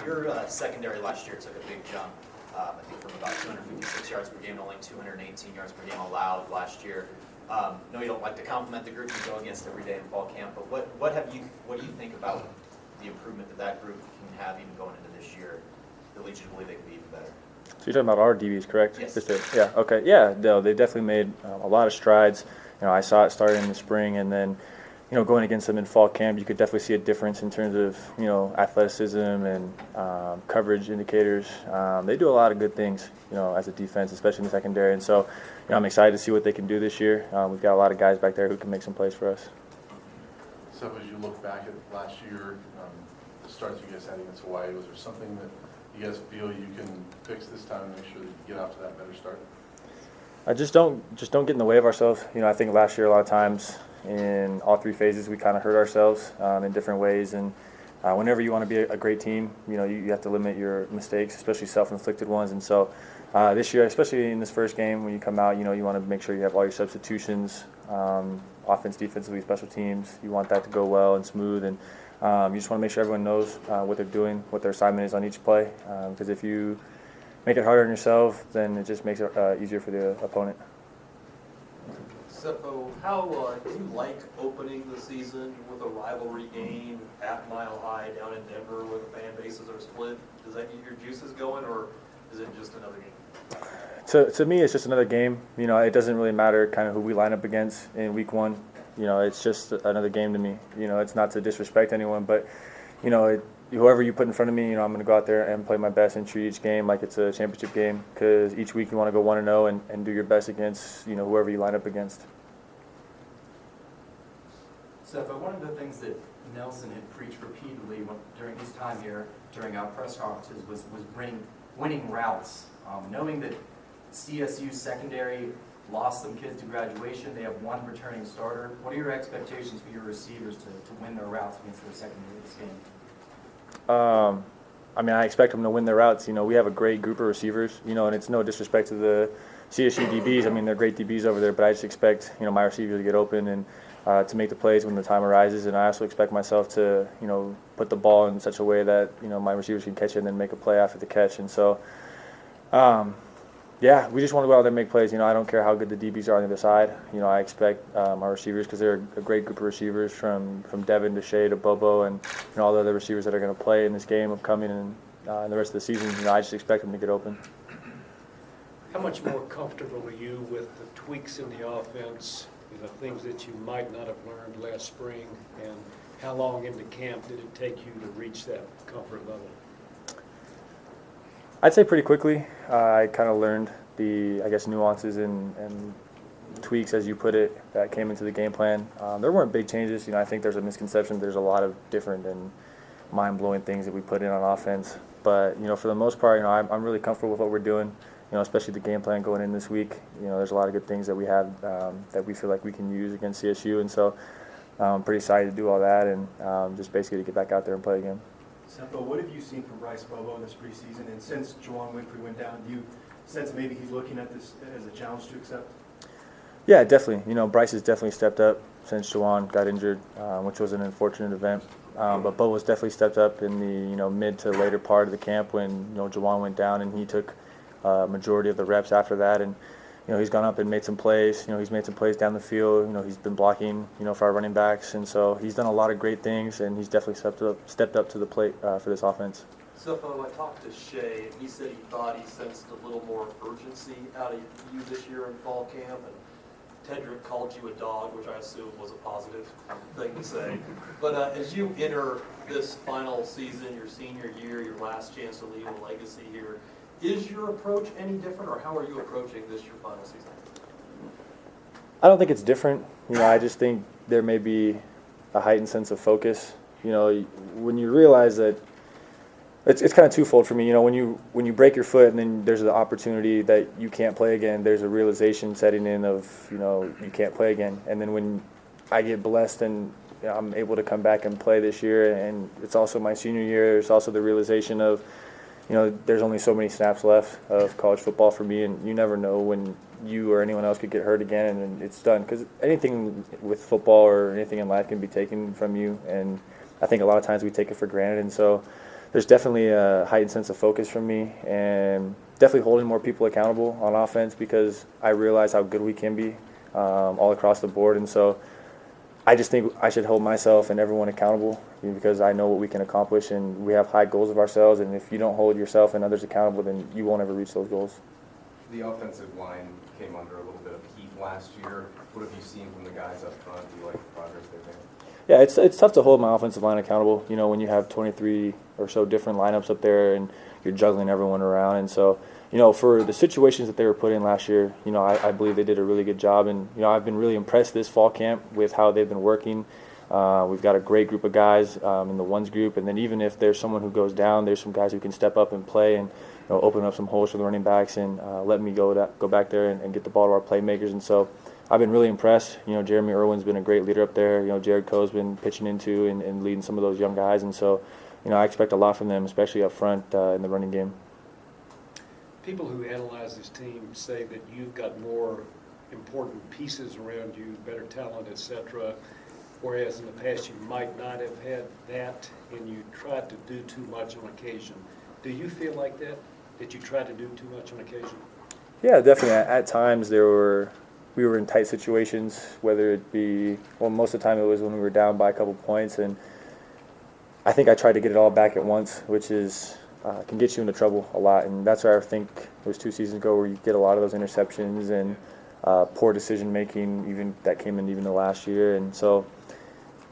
Your secondary last year took a big jump, I think from about 256 yards per game to only 218 yards per game allowed last year. No, you don't like to compliment the group you go against every day in fall camp, but what do you think about the improvement that group can have even going into this year that leads you to believe they can be even better? So you're talking about our DBs, correct? Yes. Yeah, okay. Yeah, no, they definitely made a lot of strides. I saw it starting in the spring, and then, going against them in fall camp, you could definitely see a difference in terms of, athleticism and coverage indicators. They do a lot of good things, as a defense, especially in the secondary. And so, I'm excited to see what they can do this year. We've got a lot of guys back there who can make some plays for us. So as you look back at last year, the starts you guys had against Hawaii, was there something that you guys feel you can fix this time and make sure that you get off to that better start? Just don't get in the way of ourselves. I think last year a lot of times in all three phases we kind of hurt ourselves in different ways. And whenever you want to be a great team, you have to limit your mistakes, especially self-inflicted ones. And so this year, especially in this first game, when you come out, you want to make sure you have all your substitutions, offense, defensively, special teams. You want that to go well and smooth, and you just want to make sure everyone knows what they're doing, what their assignment is on each play. Because if you make it harder on yourself, then it just makes it easier for the opponent. Sefo, how do you like opening the season with a rivalry game at Mile High down in Denver where the fan bases are split? Does that get your juices going, or is it just another game? To me, it's just another game. It doesn't really matter kind of who we line up against in week one. It's just another game to me. It's not to disrespect anyone, but, whoever you put in front of me, I'm going to go out there and play my best and treat each game like it's a championship game, because each week you want to go 1-0 and do your best against, whoever you line up against. Sefo, one of the things that Nelson had preached repeatedly during his time here, during our press conferences, was winning routes. Knowing that CSU secondary lost some kids to graduation, they have one returning starter. What are your expectations for your receivers to win their routes against their secondary this game? I expect them to win their routes. We have a great group of receivers, and it's no disrespect to the CSU DBs. They're great DBs over there, but I just expect, my receivers to get open and to make the plays when the time arises. And I also expect myself to, put the ball in such a way that, my receivers can catch it and then make a play after the catch. And so, we just want to go out there and make plays. I don't care how good the DBs are on the other side. I expect our receivers, because they're a great group of receivers from Devin to Shea to Bobo and all the other receivers that are going to play in this game upcoming and the rest of the season. I just expect them to get open. How much more comfortable are you with the tweaks in the offense, the things that you might not have learned last spring, and how long into camp did it take you to reach that comfort level? I'd say pretty quickly. I kind of learned the, nuances and tweaks, as you put it, that came into the game plan. There weren't big changes. I think there's a misconception. There's a lot of different and mind-blowing things that we put in on offense. But, for the most part, I'm really comfortable with what we're doing, especially the game plan going in this week. There's a lot of good things that we have that we feel like we can use against CSU. And so I'm pretty excited to do all that and just basically to get back out there and play again. Sefo, what have you seen from Bryce Bobo in this preseason? And since Juwan Winfrey went down, do you sense maybe he's looking at this as a challenge to accept? Yeah, definitely. Bryce has definitely stepped up since Juwan got injured, which was an unfortunate event. But Bobo's definitely stepped up in the mid to later part of the camp when Juwan went down, and he took majority of the reps after that. And he's gone up and made some plays. He's made some plays down the field. He's been blocking, for our running backs. And so he's done a lot of great things, and he's definitely stepped up to the plate for this offense. Sefo, I talked to Shea, and he said he thought he sensed a little more urgency out of you this year in fall camp. And Tedrick called you a dog, which I assume was a positive thing to say. But as you enter this final season, your senior year, your last chance to leave a legacy here, is your approach any different, or how are you approaching this your final season? I don't think it's different. I just think there may be a heightened sense of focus. When you realize that it's kind of twofold for me. When you break your foot and then there's the opportunity that you can't play again, there's a realization setting in of you can't play again. And then when I get blessed and I'm able to come back and play this year, and it's also my senior year, there's also the realization of there's only so many snaps left of college football for me, and you never know when you or anyone else could get hurt again, and then it's done. Because anything with football or anything in life can be taken from you, and I think a lot of times we take it for granted. And so there's definitely a heightened sense of focus from me, and definitely holding more people accountable on offense because I realize how good we can be all across the board. And so I just think I should hold myself and everyone accountable because I know what we can accomplish, and we have high goals of ourselves. And if you don't hold yourself and others accountable, then you won't ever reach those goals. The offensive line came under a little bit of heat last year. What have you seen from the guys up front? Do you like the progress they've made? Yeah, it's tough to hold my offensive line accountable, when you have 23 or so different lineups up there and you're juggling everyone around. And so, for the situations that they were put in last year, I believe they did a really good job. And, I've been really impressed this fall camp with how they've been working. We've got a great group of guys in the ones group. And then even if there's someone who goes down, there's some guys who can step up and play and open up some holes for the running backs and let me go back there and get the ball to our playmakers. And so I've been really impressed. Jeremy Irwin's been a great leader up there. Jared Coe's been pitching into and leading some of those young guys. And so, I expect a lot from them, especially up front in the running game. People who analyze this team say that you've got more important pieces around you, better talent, etc., whereas in the past you might not have had that and you tried to do too much on occasion. Do you feel like that you try to do too much on occasion? Yeah, definitely. At times we were in tight situations, whether it be, most of the time it was when we were down by a couple points, and I think I tried to get it all back at once, which is can get you into trouble a lot. And that's where I think it was 2 seasons ago where you get a lot of those interceptions and poor decision making, even that came in even the last year. And so,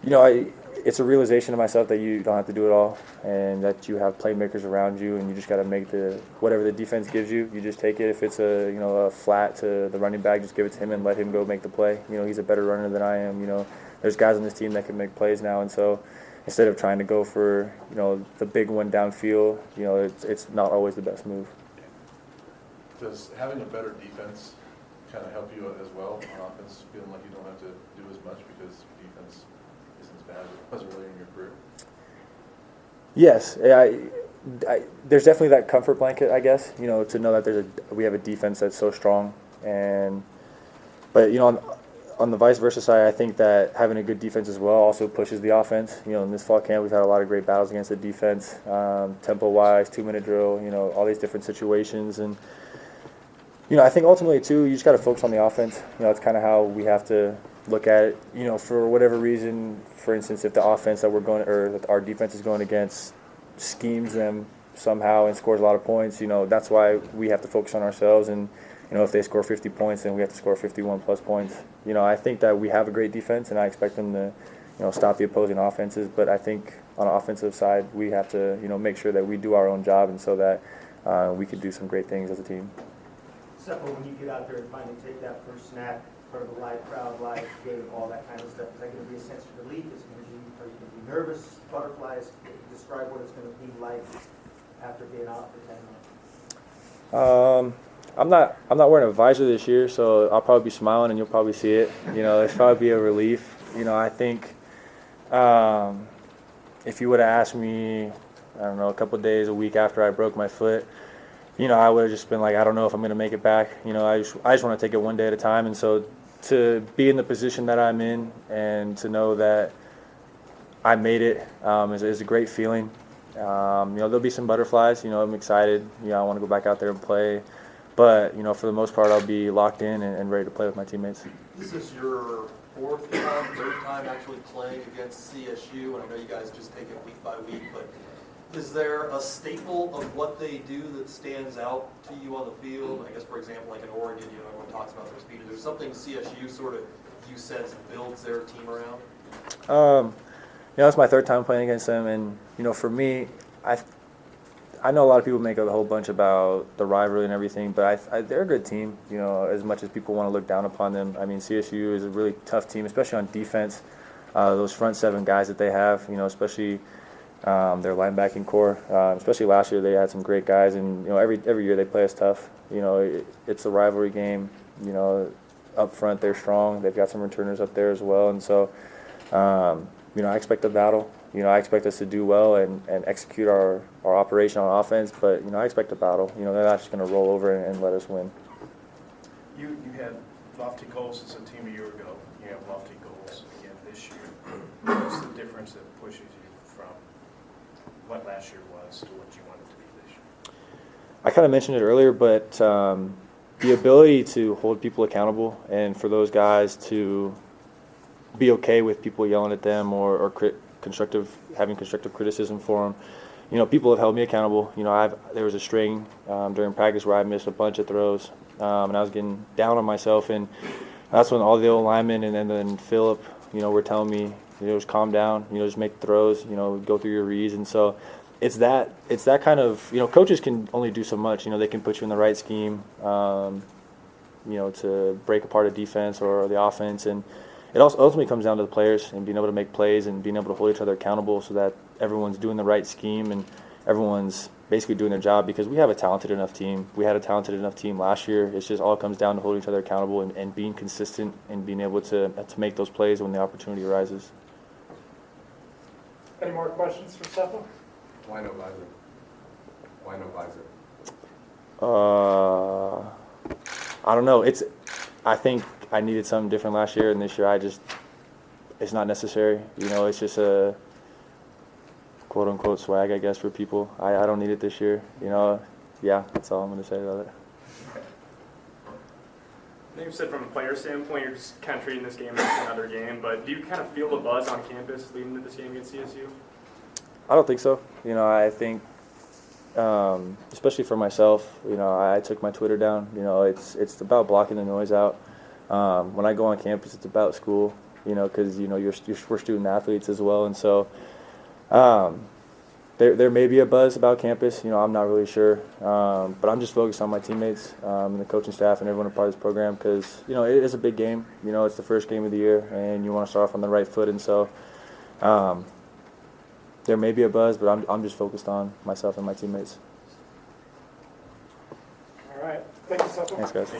it's a realization to myself that you don't have to do it all, and that you have playmakers around you, and you just got to make whatever the defense gives you. You just take it. If it's a flat to the running back, just give it to him and let him go make the play. He's a better runner than I am. There's guys on this team that can make plays now, and so instead of trying to go for the big one downfield, it's not always the best move. Does having a better defense kind of help you as well on offense, feeling like you don't have to do as much because defense isn't as bad as it was earlier in your career? Yes, there's definitely that comfort blanket, I guess. To know that we have a defense that's so strong, but on the vice versa side, I think that having a good defense as well also pushes the offense. In this fall camp, we've had a lot of great battles against the defense, tempo-wise, 2-minute drill, all these different situations. And, I think ultimately, too, you just got to focus on the offense. It's kind of how we have to look at it. For whatever reason, for instance, if the offense that that our defense is going against schemes them somehow and scores a lot of points, that's why we have to focus on ourselves. And, if they score 50 points, then we have to score 51-plus points. I think that we have a great defense, and I expect them to, stop the opposing offenses. But I think on the offensive side, we have to, make sure that we do our own job, and so that we can do some great things as a team. Sefo, when you get out there and finally take that first snap in front of a live crowd, live game, all that kind of stuff, is that going to be a sense of relief? Are you going to be nervous, butterflies? Describe what it's going to be like after being out for 10 months. I'm not wearing a visor this year, so I'll probably be smiling and you'll probably see it. It's probably be a relief. I think if you would have asked me, I don't know, a couple of days, a week after I broke my foot, I would have just been like, I don't know if I'm going to make it back. I just want to take it one day at a time. And so to be in the position that I'm in and to know that I made it is a great feeling. There'll be some butterflies. I'm excited. I want to go back out there and play. But, for the most part, I'll be locked in and ready to play with my teammates. This is your third time actually playing against CSU, and I know you guys just take it week by week, but is there a staple of what they do that stands out to you on the field? I guess, for example, like in Oregon, everyone talks about their speed. Is there something CSU sort of, you sense, builds their team around? It's my third time playing against them, and, for me, I know a lot of people make a whole bunch about the rivalry and everything, but they're a good team, as much as people want to look down upon them. I mean, CSU is a really tough team, especially on defense. Those front 7 guys that they have, especially their linebacking core. Especially last year, they had some great guys, and, every year they play us tough. It's a rivalry game. Up front, they're strong. They've got some returners up there as well, and so, I expect a battle. I expect us to do well and execute our operation on offense, but, I expect a battle. They're not just going to roll over and let us win. You had lofty goals as a team a year ago. You have lofty goals again this year. What's the difference that pushes you from what last year was to what you want it to be this year? I kind of mentioned it earlier, but the ability to hold people accountable and for those guys to be okay with people yelling at them or having constructive criticism for them. You know, people have held me accountable. You know, there was a string during practice where I missed a bunch of throws, and I was getting down on myself, and that's when all the old linemen and then Philip, you know, were telling me, you know, just calm down, you know, just make throws, you know, go through your reads, and so it's that kind of, you know, coaches can only do so much. You know, they can put you in the right scheme, you know, to break apart a defense or the offense, and it also ultimately comes down to the players and being able to make plays and being able to hold each other accountable so that everyone's doing the right scheme and everyone's basically doing their job, because we have a talented enough team. We had a talented enough team last year. It's just all comes down to holding each other accountable and being consistent and being able to make those plays when the opportunity arises. Any more questions for Sefo? Why no visor? Why no visor? I don't know. I think I needed something different last year, and this year it's not necessary. You know, it's just a quote unquote swag, I guess, for people. I don't need it this year. You know, yeah, that's all I'm going to say about it. I think you said from a player standpoint, you're just kind of treating this game as another game, but do you kind of feel the buzz on campus leading into this game against CSU? I don't think so. You know, I think, especially for myself, you know, I took my Twitter down. You know, it's about blocking the noise out. When I go on campus, it's about school. You know, because you know we're student athletes as well, and so there may be a buzz about campus. You know, I'm not really sure, but I'm just focused on my teammates and the coaching staff and everyone a part of this program, because you know it is a big game. You know, it's the first game of the year, and you want to start off on the right foot, and so. There may be a buzz, but I'm just focused on myself and my teammates. All right. Thank you, Sefo. Thanks, guys.